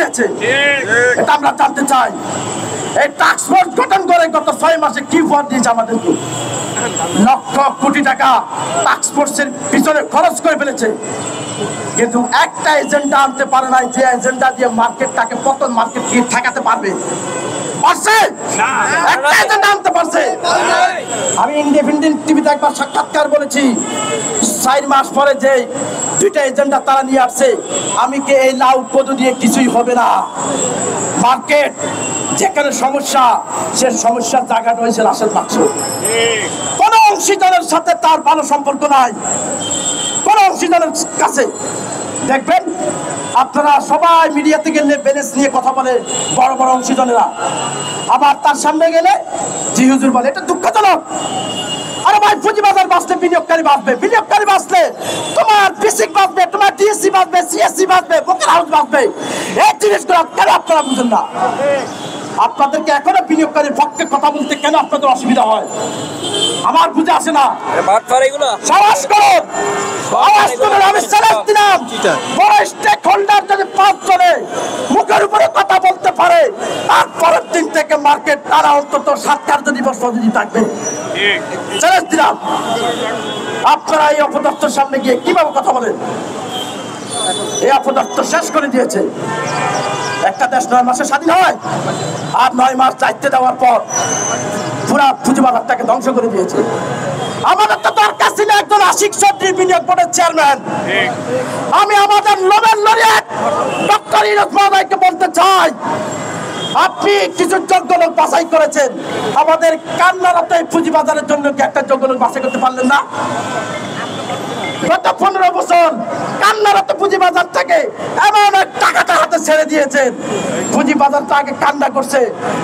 দিয়েছে? এটা আমরা জানতে চাই। এই টাস্ক ফোর্স গঠন করে গত 6 মাসে কি ফল দিয়েছে আমাদেরকে? লক্ষ কোটি টাকা টাস্ক ফোর্সের পিছনে খরচ করে ফেলেছে, কিন্তু একটা এজেন্ডা আনতে পারে নাই যে এজেন্ডা দিয়ে মার্কেটটাকে পতন মার্কেটকে ঠেকাতে পারবে। আমি ইন্ডিপেন্ডেন্ট টিভিতে একবার সাক্ষাৎকার বলেছি, 4 মাস পরে যে 2টা এজেন্ডা তারা নিয়ে আসছে, আমি কি এই লাউ পদু দিয়ে কিছুই হবে না। মার্কেট যেখানে সমস্যা, সে সমস্যার জায়গাটা হয়েছে রাশেদ মাকসুদ। কোন অংশীদারের সাথে তার ভালো সম্পর্ক নাই, কোন অংশীদারের কাছে। দেখবেন আপনারা সবাই মিডিয়াতে গেলে ব্যালেন্স নিয়ে কথা বলে বড় বড় অংশীদারেরা, আবার তার সামনে গেলে জি হুজুর বলে। এটা দুঃখজনক। আরে ভাই, পুঁজিবাজার বাঁচলে বিনিয়োগকারী বাঁচবে, বিনিয়োগকারী বাঁচলে তোমার বিসিক বাঁচবে, তোমার ডিএসসি বাঁচবে, সিএসসি বাঁচবে, ব্রোকার হাউস বাঁচবে। এই জিনিসগুলো কেন আপনারা বুঝেন না? আপনাদেরকে এখনো বিনিয়োগকারীর পক্ষে কথা বলতে কেন আপনাদের অসুবিধা হয় আমার বুঝে আসে না। সাহস করুন, আওয়াজ তুলুন। আমি চ্যালেঞ্জ দিলাম, বড় স্টেক হোল্ডার যদি 5 জনে মুখের উপরে কথা বলতে পারে, আর পরের দিন থেকে মার্কেট তারা অন্তত 7 কার্যদিবস যদি থাকবে। চ্যালেঞ্জ দিলাম। আপনারা এই অপদার্থের সামনে গিয়ে কিভাবে কথা বলেন? এই অপদার্থ শেষ করে দিয়েছে। একটা দেশ 9 মাসে স্বাধীন হয়, আর 9 মাস দায়িত্বে দেওয়ার পর পুরা পুঁজিবাজারটাকে ধ্বংস করে দিয়েছে। আমাদের তো দরকার ছিল একজন আশিক চৌধুরী বিনিয়োগ বোর্ডের চেয়ারম্যান। আমি আমাদের নোবেল লরিয়েট ডক্টর ইউনূস মহোদয়কে বলতে চাই, আপনি কিছু যোগ্য লোক বাছাই করেছেন, আমাদের কান্নারত পুঁজিবাজারের জন্য কি একটা যোগ্য লোক বাছাই করতে পারলেন না? গত 15 বছর কান্নারত পুঁজিবাজার থেকে এমন টাকাটা হাতে ছেড়ে দিয়েছেন, পুঁজিবাজারটা আগে কান্না করছে,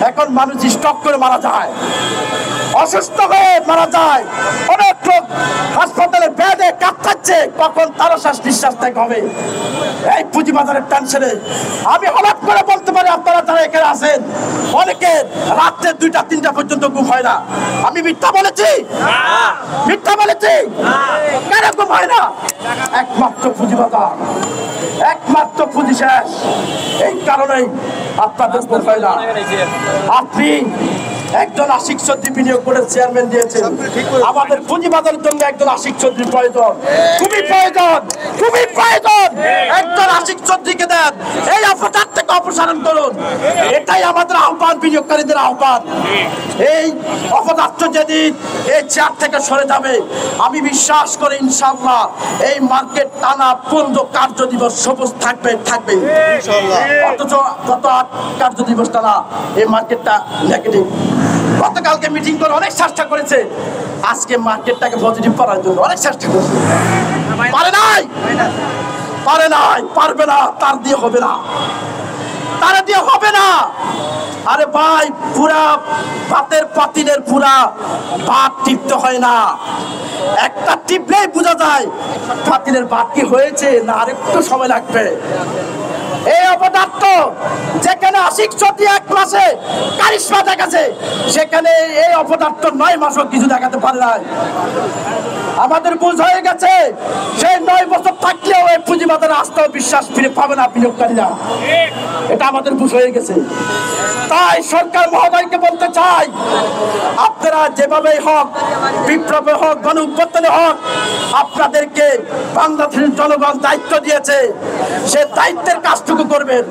এখন মানুষ স্টক করে মারা যায়, অসুস্থ হয়ে মারা যায়। অনেক লোক হাসপাতালে বেডে কাঁপছে, কখন তারও শ্বাস নিঃশ্বাস ত্যাগ হবে এই পুঁজিবাজারের টেনশনে। আমি হঠাৎ করে বলতে পারি, আপনারা যারা এখানে আছেন অনেকে রাত্রে 2টা 3টা পর্যন্ত ঘুম হয় না। আমি মিথ্যা বলেছি? মিথ্যা বলেছি? কেন ঘুম হয় না? একমাত্র পুঁজিবাজার, একমাত্র পুঁজি শেষ। এই কারণেই আপনাদের ঘুম হয় না। আপনি একজন আশিক চৌধুরী বিনিয়োগ বোর্ডের চেয়ারম্যান দিয়েছেন, আমাদের পুঁজিবাজারের জন্য একজন আশিক চৌধুরী প্রয়োজন, খুবই প্রয়োজন, খুবই প্রয়োজন। একজন আশিক চৌধুরীকে দেন, এই অপরাধ থেকে অপসারণ করুন। এটাই আমাদের আহ্বান, বিনিয়োগকারীদের আহ্বান। এই অপদার্থ যেদিন এই চেয়ার থেকে সরে যাবে, আমি বিশ্বাস করি ইনশাআল্লাহ এই মার্কেট টানা 15 কার্যদিবস সবুজ থাকবে থাকবে। অথচ গত 8 কার্যদিবস টানা এই মার্কেটটা নেগেটিভ। গতকালকে মিটিং করে অনেক চেষ্টা করেছে আজকে মার্কেটটাকে পজিটিভ করার জন্য, অনেক চেষ্টা করেছে, পারে নাই, পারে নাই, পারবে না, তার দিয়ে হবে না, তার দিয়ে হবে না। আরে ভাই, পুরা ভাতের পাতিলের পুরা ভাত টিপতে হয় না, একটা টিপলেই বোঝা যায় পাতিলের ভাত কি হয়েছে না আরেকটু সময় লাগবে। এই অপদার্থ যেখানে আশিক চৌধুরী 1 মাসে কারিশমা দেখাচ্ছে, সেখানে এই অপদার্থ 9 মাসও কিছু দেখাতে পারে নাই। আমাদের বুঝ হয়ে গেছে, সেই 9 বছর থাকলেও এই পুঁজিবাজারে আস্থা ও বিশ্বাস ফিরে পাবে না বিনিয়োগকারীরা। এটা আমাদের বুঝ হয়ে গেছে। তাই সরকার মহোদয়কে বলতে চাই, আপনারা যেভাবেই হোক, বিপ্লবে হোক, গণ উত্থানে হোক, আপনাদেরকে বাংলাদেশের জনগণ দায়িত্ব দিয়েছে, সে দায়িত্বের কাজটুকু করবেন।